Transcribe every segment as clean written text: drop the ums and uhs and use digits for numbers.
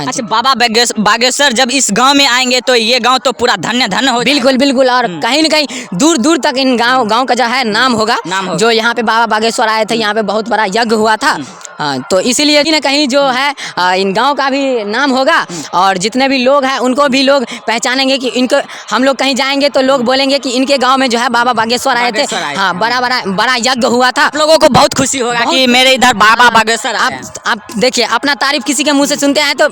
अच्छा, बाबा बागेश्वर जब इस गांव में आएंगे तो ये गांव तो पूरा धन्य धन्य हो बिल्कुल बिल्कुल। और कहीं न कहीं दूर दूर तक इन गांव का जो है नाम होगा। जो यहाँ पे बाबा बागेश्वर आए थे, यहाँ पे बहुत बड़ा यज्ञ हुआ था। हाँ, तो इसीलिए कहीं न कहीं जो है इन गांव का भी नाम होगा। और जितने भी लोग हैं उनको भी लोग पहचानेंगे कि इनको, हम लोग कहीं जाएंगे तो लोग बोलेंगे कि इनके गांव में जो है बाबा बागेश्वर आए थे। हाँ, बड़ा यज्ञ हुआ था। आप लोगों को बहुत खुशी होगा कि मेरे इधर बाबा बागेश्वर। आप देखिए, अपना तारीफ किसी के मुंह से सुनते हैं तो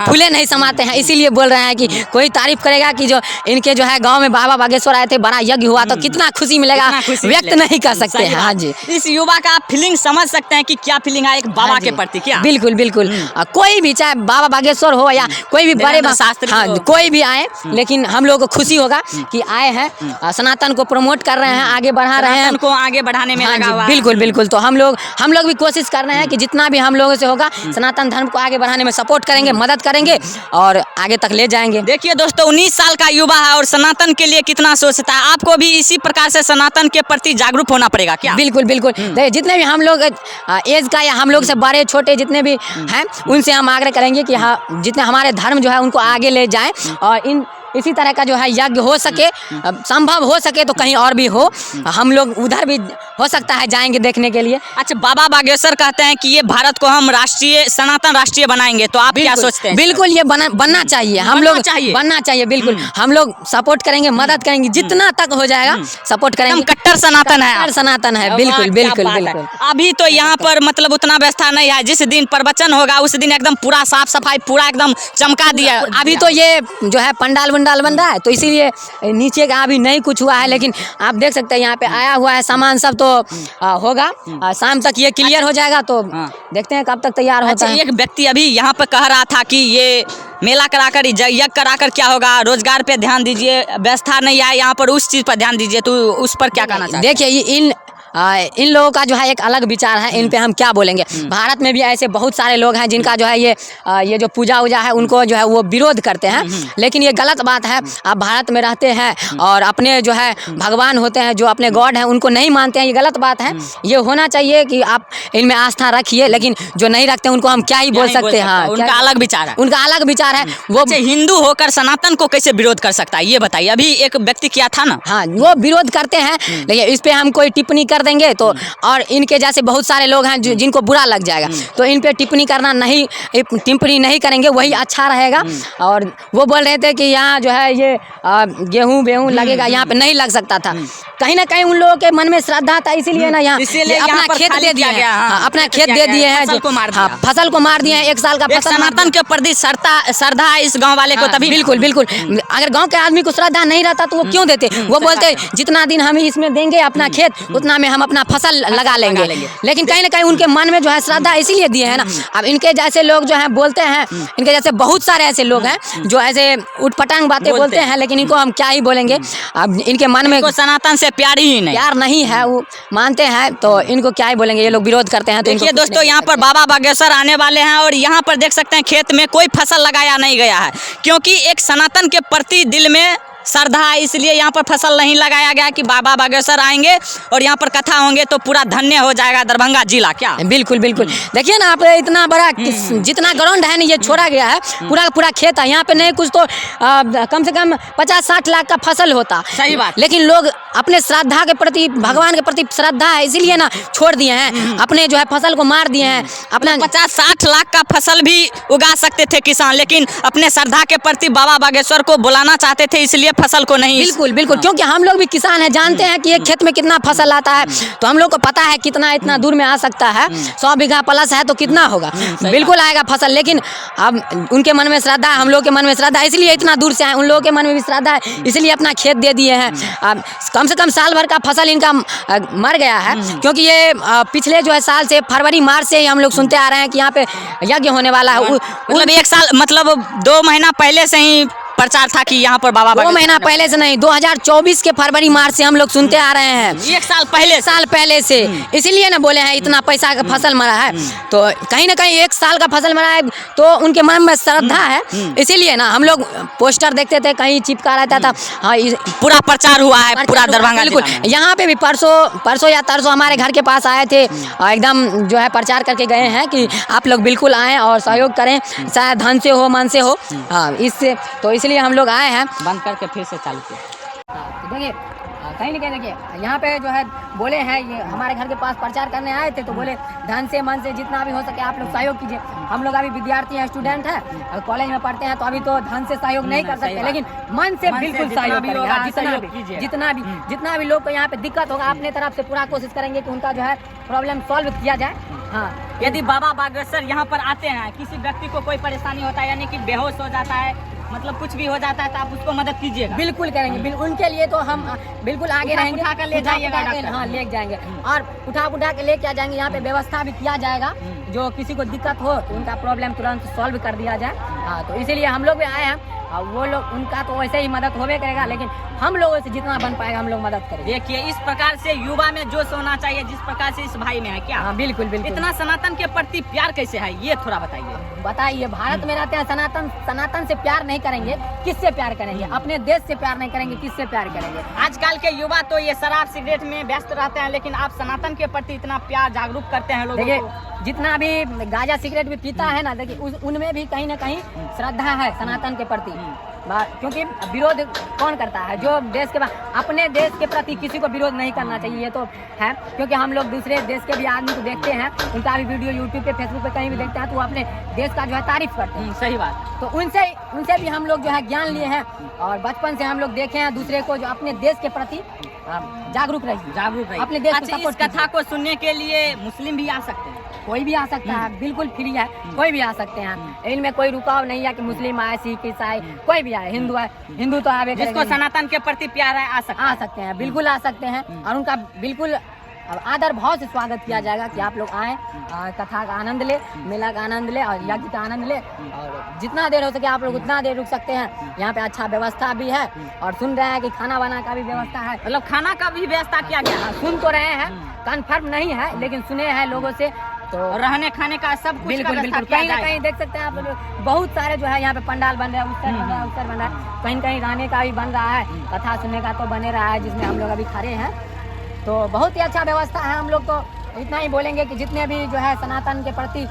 फूले नहीं समाते हैं। इसीलिए बोल रहे हैं कि कोई तारीफ करेगा कि जो इनके जो है गांव में बाबा बागेश्वर आए थे, बड़ा यज्ञ हुआ, तो कितना खुशी मिलेगा, व्यक्त नहीं कर सकते हैं। हाँ जी, इस युवा का आप फीलिंग समझ सकते हैं कि क्या फीलिंग है एक बाबा के प्रति। क्या बिल्कुल बिल्कुल। कोई भी, चाहे बाबा बागेश्वर हो या कोई भी बड़े शास्त्री, हाँ, कोई भी आए, लेकिन हम लोग को खुशी होगा कि आए हैं, सनातन को प्रमोट कर रहे हैं, आगे बढ़ा रहे हैं, को आगे बढ़ाने में लगा हुआ है। बिल्कुल बिल्कुल। तो हम लोग भी कोशिश कर रहे हैं कि जितना भी हम लोगों से होगा सनातन धर्म को आगे बढ़ाने में सपोर्ट करेंगे, मदद करेंगे और आगे तक ले जाएंगे। देखिए दोस्तों, 19 साल का युवा है और सनातन के लिए कितना सोचता है। आपको भी इसी प्रकार से सनातन के प्रति जागरूक होना पड़ेगा। क्या बिल्कुल बिल्कुल। जितने भी हम लोग एज का या हम लोग से बड़े छोटे जितने भी हैं, उनसे हम आग्रह करेंगे कि हाँ, जितने हमारे धर्म जो है उनको आगे ले जाएं और इसी तरह का जो है यज्ञ हो सके, संभव हो सके तो कहीं और भी हो, हम लोग उधर भी हो सकता है जाएंगे देखने के लिए। अच्छा, बाबा बागेश्वर कहते हैं कि ये भारत को हम राष्ट्रीय, सनातन राष्ट्रीय बनाएंगे, तो आप क्या सोचते हैं? बिल्कुल, ये बनना चाहिए। हम लोग बनना चाहिए। बिल्कुल, हम लोग सपोर्ट करेंगे, मदद करेंगे, जितना तक हो जाएगा सपोर्ट करेंगे। कट्टर सनातन है, सनातन है। बिल्कुल बिल्कुल बिल्कुल। अभी तो यहाँ पर मतलब उतना व्यवस्था नहीं है। जिस दिन प्रवचन होगा उस दिन एकदम पूरा साफ सफाई, पूरा एकदम चमका दिया। अभी तो ये जो है पंडाल बन रहा है, तो इसीलिए नीचे का अभी नहीं कुछ हुआ है, लेकिन आप देख सकते हैं यहाँ पे आया हुआ है सामान सब, तो होगा शाम तक ये क्लियर हो जाएगा। तो देखते हैं कब तक तैयार होता है। एक व्यक्ति अभी यहाँ पर कह रहा था कि ये मेला कराकर, यज्ञ कराकर क्या होगा, रोजगार पे ध्यान दीजिए, व्यवस्था नहीं है यहाँ पर, उस चीज पर ध्यान दीजिए, तो उस पर क्या कहना चाहिए? देखिए, इन लोगों का जो है एक अलग विचार है, इन पे हम क्या बोलेंगे। भारत में भी ऐसे बहुत सारे लोग हैं जिनका जो है ये जो पूजा वूजा है उनको जो है वो विरोध करते हैं, लेकिन ये गलत बात है। आप भारत में रहते हैं और अपने जो है भगवान होते हैं, जो अपने गॉड हैं, उनको नहीं मानते हैं, ये गलत बात है। ये होना चाहिए कि आप इनमें आस्था रखिए, लेकिन जो नहीं रखते उनको हम क्या ही बोल सकते हैं। हाँ, उनका अलग विचार है, उनका अलग विचार है। वो हिंदू होकर सनातन को कैसे विरोध कर सकता है, ये बताइए। अभी एक व्यक्ति किया था ना, हाँ, वो विरोध करते हैं, लेकिन इस पे हम कोई टिप्पणी कर देंगे तो, और इनके जैसे बहुत सारे लोग हैं जिनको बुरा लग जाएगा, तो इन पे टिप्पणी नहीं करेंगे, वही अच्छा रहेगा। और वो बोल रहे थे कि यहाँ जो है ये गेहूँ लगेगा, यहाँ पे नहीं लग सकता था। कहीं ना कहीं उन लोगों के मन में श्रद्धा था, इसीलिए ना यहाँ अपना खेत दे दिया गया, अपना खेत दे दिए हैं, फसल को मार दिए हैं। 1 साल का फसल। सनातन के प्रति श्रद्धा है इस गाँव वाले को, तभी बिल्कुल बिल्कुल। अगर गाँव के आदमी को श्रद्धा नहीं रहता तो वो क्यों देते? वो बोलते जितना दिन हम इसमें देंगे अपना खेत, उतना में हम अपना फसल लगा लेंगे। लेकिन कहीं ना कहीं उनके मन में जो है श्रद्धा इसीलिए दिए है ना। अब इनके जैसे लोग जो हैं बोलते हैं, इनके जैसे बहुत सारे ऐसे लोग हैं जो ऐसे उठपटांग बातें बोलते हैं, लेकिन इनको हम क्या ही बोलेंगे। अब इनके मन में सनातन से प्यार नहीं है, वो मानते हैं, तो इनको क्या ही बोलेंगे। ये लोग विरोध करते हैं। तो देखिए दोस्तों, यहाँ पर बाबा बागेश्वर आने वाले हैं और यहाँ पर देख सकते हैं खेत में कोई फसल लगाया नहीं गया है, क्योंकि एक सनातन के प्रति दिल में श्रद्धा है, इसलिए यहाँ पर फसल नहीं लगाया गया कि बाबा बागेश्वर आएंगे और यहाँ पर कथा होंगे तो पूरा धन्य हो जाएगा दरभंगा जिला। क्या बिल्कुल बिल्कुल। देखिए ना आप, इतना बड़ा जितना ग्राउंड है ना, ये छोड़ा गया है, पूरा खेत है। यहाँ पे नहीं कुछ तो कम से कम 50-60 लाख का फसल होता। सही बात। लेकिन लोग अपने श्रद्धा के प्रति, भगवान के प्रति श्रद्धा है, इसीलिए ना छोड़ दिए हैं, अपने जो है फसल को मार दिए हैं। अपना 50-60 लाख का फसल भी उगा सकते थे किसान, लेकिन अपने श्रद्धा के प्रति बाबा बागेश्वर को बुलाना चाहते थे, इसलिए फसल को नहीं। बिल्कुल बिल्कुल, क्योंकि हम लोग भी किसान हैं, जानते हैं कि एक खेत में कितना फसल आता है, तो हम लोग को पता है कितना इतना दूर में आ सकता है। 100 बीघा प्लस है तो कितना होगा, बिल्कुल आएगा फसल। लेकिन अब उनके मन में श्रद्धा है, हम लोग के मन में श्रद्धा है, इसलिए इतना दूर से आए। उन लोगों के मन में भी श्रद्धा है, इसलिए अपना खेत दे दिए हैं। अब कम से कम साल भर का फसल इनका मर गया है, क्योंकि ये पिछले जो है साल से, फरवरी मार्च से ही हम लोग सुनते आ रहे हैं कि यहाँ पे यज्ञ होने वाला है। मतलब 1 साल, मतलब 2 महीना पहले से ही प्रचार था कि यहाँ पर बाबा 2 महीना पहले से नहीं, 2024 के फरवरी मार्च से हम लोग सुनते आ रहे हैं, 1 साल पहले साल पहले से। इसीलिए ना बोले हैं इतना पैसा का फसल मरा है, तो कहीं ना कहीं 1 साल का फसल मरा है तो उनके मन में श्रद्धा है। इसीलिए ना हम लोग पोस्टर देखते थे, कहीं चिपका रहता था। हाँ, पूरा प्रचार हुआ है पूरा दरभंगा बिल्कुल। जिला में। यहाँ पे भी परसों या तरसों हमारे घर के पास आए थे और एकदम जो है प्रचार करके गए हैं कि आप लोग बिल्कुल आएँ और सहयोग करें, चाहे धन से हो मन से हो। हाँ, इससे तो इसलिए हम लोग आए हैं। बंद करके फिर से चालू किया। तो देखिए कहीं ना कहीं देखिए यहाँ पे जो है बोले हैं, ये हमारे घर के पास प्रचार करने आए थे तो बोले धन से मन से जितना भी हो सके आप लोग सहयोग कीजिए। हम लोग अभी विद्यार्थी हैं, स्टूडेंट हैं, कॉलेज में पढ़ते हैं, तो अभी तो धन से सहयोग नहीं कर सकते, लेकिन मन से बिल्कुल सहयोग करेंगे। हाँ, जितना भी लोग को यहाँ पे दिक्कत होगा अपने तरफ से पूरा कोशिश करेंगे कि उनका जो है प्रॉब्लम सॉल्व किया जाए। हाँ, यदि बाबा बागेश्वर यहाँ पर आते हैं, किसी व्यक्ति को कोई परेशानी होता है यानी कि बेहोश हो जाता है, मतलब कुछ भी हो जाता है, तो आप उसको मदद कीजिएगा। बिल्कुल करेंगे, उनके लिए तो हम बिल्कुल आगे रहेंगे। उठा कर ले जाइएगा हाँ, ले जाएंगे और उठा के लेके आ जाएंगे। यहाँ पे व्यवस्था भी किया जाएगा, जो किसी को दिक्कत हो तो उनका प्रॉब्लम तुरंत सॉल्व कर दिया जाए। हाँ, तो इसीलिए हम लोग भी आए हैं और वो लोग उनका तो वैसे ही मदद होबे करेगा, लेकिन हम लोगों से जितना बन पाएगा हम लोग मदद करेंगे। देखिए इस प्रकार से युवा में जोश होना चाहिए, जिस प्रकार से इस भाई में है क्या? हाँ, बिल्कुल बिल्कुल। इतना सनातन के प्रति प्यार कैसे है, ये थोड़ा बताइए। भारत में रहते हैं, सनातन से प्यार नहीं करेंगे, किससे प्यार करेंगे? अपने देश से प्यार नहीं करेंगे, किससे प्यार करेंगे? आजकल के युवा तो ये शराब सिगरेट में व्यस्त रहते हैं, लेकिन आप सनातन के प्रति इतना प्यार जागरूक करते हैं लोगों को। जितना भी गांजा सिगरेट भी पीता है ना, देखिए उनमें भी कहीं ना कहीं श्रद्धा है सनातन के प्रति, क्योंकि विरोध कौन करता है? जो देश के अपने देश के प्रति किसी को विरोध नहीं करना चाहिए, ये तो है। क्योंकि हम लोग दूसरे देश के भी आदमी को देखते हैं, उनका भी वीडियो यूट्यूब पे फेसबुक पे कहीं भी देखते हैं, तो वो अपने देश का जो है तारीफ करते हैं। सही बात। तो उनसे भी हम लोग जो है ज्ञान लिए हैं और बचपन से हम लोग देखे हैं दूसरे को जो अपने देश के प्रति जागरूक रहिए, अपने देश को सपोर्ट। इस कथा को सुनने के लिए मुस्लिम भी आ सकते हैं, कोई भी आ सकता है, बिल्कुल फ्री है, कोई भी आ सकते हैं। इनमें कोई रुकाव नहीं है कि मुस्लिम आए, सिख, ईसाई, कोई भी आए, हिंदू आए, हिंदू तो आवे करेंगे। जिसको सनातन के प्रति प्यार है आ सकते हैं, बिल्कुल आ सकते हैं और उनका बिल्कुल आदर भाव से स्वागत किया जाएगा कि आप लोग आए, कथा का आनंद ले, मेला का आनंद ले और यज्ञ का आनंद ले, और जितना देर हो सके आप लोग उतना देर रुक सकते हैं। यहाँ पे अच्छा व्यवस्था भी है और सुन रहे हैं कि खाना वाना का भी व्यवस्था है, मतलब खाना का भी व्यवस्था किया गया है। सुन तो रहे हैं, कन्फर्म नहीं है, लेकिन सुने हैं लोगों से। तो रहने खाने का सब कुछ बिल्कुल कहीं ना कहीं देख सकते हैं आप लोग, बहुत सारे जो है यहाँ पे पंडाल बन रहा है, उत्तर बन रहा है, उत्तर बन रहा है, कहीं कहीं रहने का भी बन रहा है, कथा सुनने का तो बने रहा है, जिसमें हम लोग अभी खड़े हैं। तो बहुत ही अच्छा व्यवस्था है। हम लोग तो इतना ही बोलेंगे कि जितने भी जो है सनातन के प्रति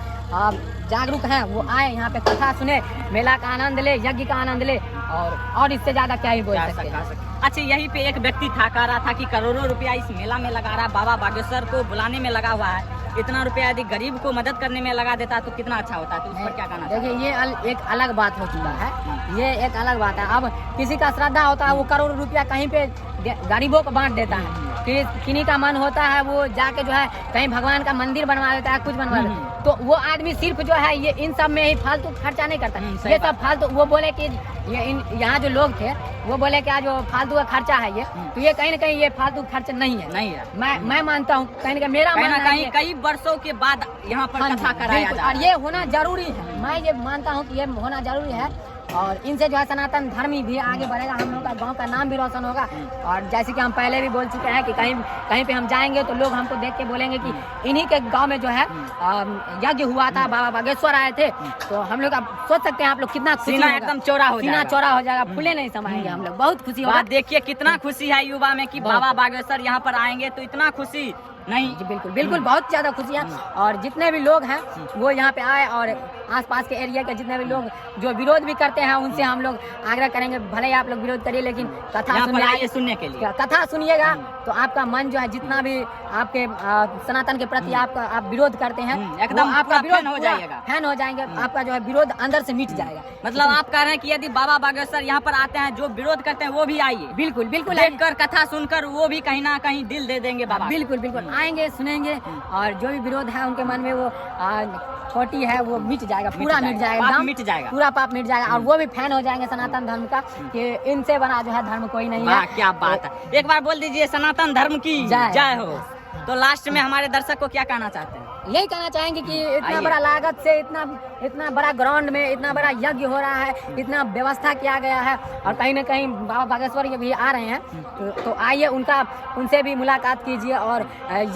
जागरूक हैं वो आए, यहाँ पे कथा सुने, मेला का आनंद ले, यज्ञ का आनंद ले, और इससे ज्यादा क्या ही बोल सकते हैं। अच्छा, यहीं पे एक व्यक्ति था, कह रहा था कि करोड़ों रुपया इस मेला में लगा रहा है, बाबा बागेश्वर को बुलाने में लगा हुआ है, इतना रुपया यदि गरीब को मदद करने में लगा देता तो कितना अच्छा होता। तो उस पर क्या कहना? देखिए ये एक अलग बात हो चुका है, ये एक अलग बात है। अब किसी का श्रद्धा होता है, वो करोड़ रुपया कहीं पे गरीबों को बांट देता है, किन्हीं का मन होता है वो जाके जो है कहीं भगवान का मंदिर बनवा देता है, कुछ बनवा देता है, तो वो आदमी सिर्फ जो है ये इन सब में ही फालतू खर्चा नहीं करता। ये सब फालतू, वो बोले कि यहाँ जो लोग थे वो बोले कि आज जो फालतू का खर्चा है ये, तो ये कहीं ना कहीं ये फालतू खर्चा नहीं है। मैं मानता हूँ कहीं ना कहीं, मेरा मानना है कई वर्षों के बाद यहाँ पर कथा कराया जाए और ये होना जरूरी है। मैं ये मानता हूँ कि ये होना जरूरी है और इनसे जो है सनातन धर्म भी आगे बढ़ेगा, हम लोग का गांव का नाम भी रोशन होगा। और जैसे कि हम पहले भी बोल चुके हैं कि कहीं पे हम जाएंगे तो लोग हमको देख के बोलेंगे कि इन्हीं के गांव में जो है यज्ञ हुआ था, बाबा बागेश्वर आए थे। तो हम लोग अब सोच सकते हैं आप लोग कितना खुशी, एकदम चौड़ा हो जाएगा, फूले नहीं समाएंगे हम लोग, बहुत खुशी होगा। देखिए कितना खुशी है युवा में कि बाबा बागेश्वर यहाँ पर आएंगे, तो इतना खुशी नहीं जी, बिल्कुल बहुत ज्यादा खुशी है। और जितने भी लोग हैं वो यहाँ पे आए और आसपास के एरिया के जितने भी लोग जो विरोध भी करते हैं उनसे हम लोग आग्रह करेंगे, भले ही आप लोग विरोध करिए, लेकिन कथा सुनने के लिए कथा सुनिएगा तो आपका मन जो है, जितना भी आपके सनातन के प्रति आप विरोध करते हैं, एकदम आपका विरोध हो जाएगा, फैन हो जाएंगे, आपका जो है विरोध अंदर से मिट जाएगा। मतलब आप कह रहे हैं कि यदि बाबा बागेश्वर यहाँ पर आते हैं, जो विरोध करते हैं वो भी आइए, बिल्कुल देखकर कथा सुनकर वो भी कहीं ना कहीं दिल दे देंगे बाबा। बिल्कुल आएंगे, सुनेंगे और जो भी विरोध है उनके मन में वो छोटी है वो मिट जाएगा, पूरा मिट जाएगा, पूरा पाप मिट जाएगा। और वो भी फैन हो जाएंगे सनातन धर्म का कि इनसे बना जो है धर्म कोई नहीं है। क्या बात है, एक बार बोल दीजिए सनातन धर्म की जय हो। तो लास्ट में हमारे दर्शक को क्या कहना चाहते हैं? यही कहना चाहेंगे कि इतना बड़ा लागत से इतना बड़ा ग्राउंड में इतना बड़ा यज्ञ हो रहा है, इतना व्यवस्था किया गया है और कहीं ना कहीं बाबा बागेश्वर ये भी आ रहे हैं तो आइए उनसे भी मुलाकात कीजिए और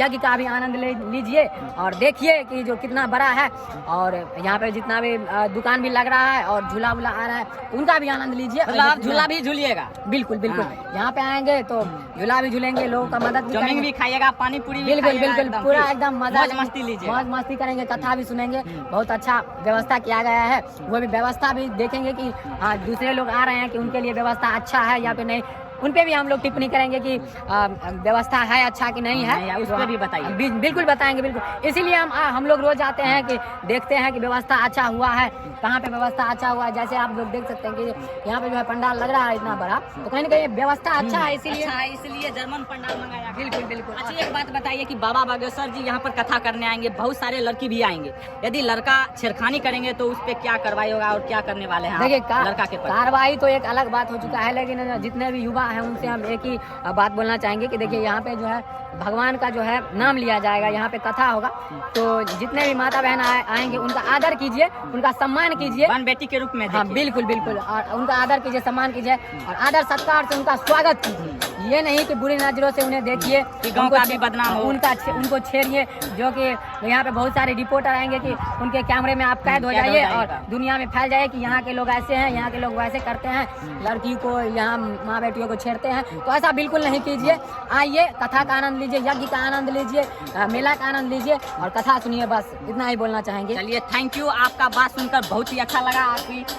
यज्ञ का भी आनंद लीजिए और देखिए कि जो कितना बड़ा है और यहाँ पे जितना भी दुकान भी लग रहा है और झूला वूला आ रहा है उनका भी आनंद लीजिए। आप झूला भी झूलिएगा? बिल्कुल बिल्कुल, यहाँ पे आएंगे तो झूला भी झूलेंगे, लोगों का मदद भी करेंगे, भी खाइएगा, पानी पूरी भी बिल्कुल खाइएगा, बिल्कुल पूरा एकदम मजा मस्ती लीजिए, मौज मस्ती करेंगे, कथा भी सुनेंगे। बहुत अच्छा व्यवस्था किया गया है, वो भी व्यवस्था भी देखेंगे कि हाँ दूसरे लोग आ रहे हैं कि उनके लिए व्यवस्था अच्छा है या फिर नहीं, उन पे भी हम लोग टिप्पणी करेंगे कि व्यवस्था है अच्छा कि नहीं है, उस पर भी बताइए। बिल्कुल बताएंगे, बिल्कुल। इसीलिए हम लोग रोज आते हैं कि देखते हैं कि व्यवस्था अच्छा हुआ है, कहाँ पे व्यवस्था अच्छा हुआ है। जैसे आप लोग देख सकते हैं कि यहाँ पे जो है पंडाल लग रहा है इतना बड़ा, तो कहीं ना कहीं व्यवस्था अच्छा है, इसीलिए जर्मन पंडाल मंगाया। बिल्कुल बिल्कुल। अच्छा एक बात बताइए कि बाबा बागेश्वर जी यहाँ पर कथा करने आएंगे, बहुत सारे लड़की भी आएंगे, यदि लड़का छेड़खानी करेंगे तो उस पर क्या कार्रवाई होगा और क्या करने वाले हैं? देखिए लड़का के कार्रवाई तो एक अलग बात हो चुका है, लेकिन जितने भी युवा हैं उनसे हम एक ही बात बोलना चाहेंगे कि देखिए यहाँ पे जो है भगवान का जो है नाम लिया जाएगा, यहाँ पे कथा होगा, तो जितने भी माता बहन आएंगे उनका आदर कीजिए, उनका सम्मान कीजिए, बहन बेटी के रूप में। हाँ बिल्कुल बिल्कुल, और उनका आदर कीजिए, सम्मान कीजिए और आदर सत्कार से उनका स्वागत कीजिए। ये नहीं कि बुरी नजरों से उन्हें देखिए, गाँव का भी बदनाम हो, उनको छेड़िए, जो कि यहाँ पे बहुत सारे रिपोर्टर आएंगे कि उनके कैमरे में आप कैद हो जाइए और दुनिया में फैल जाए कि यहाँ के लोग ऐसे हैं, यहाँ के लोग वैसे करते हैं, लड़की को यहाँ माँ बेटियों को छेड़ते हैं, तो ऐसा बिल्कुल नहीं कीजिए। आइए कथा का आनंद लीजिए, यज्ञ का आनंद लीजिए, मेला का आनंद लीजिए और कथा सुनिए, बस इतना ही बोलना चाहेंगे। चलिए थैंक यू, आपका बात सुनकर बहुत ही अच्छा लगा,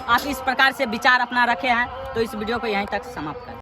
आप इस प्रकार से विचार अपना रखे हैं, तो इस वीडियो को यहीं तक समाप्त करें।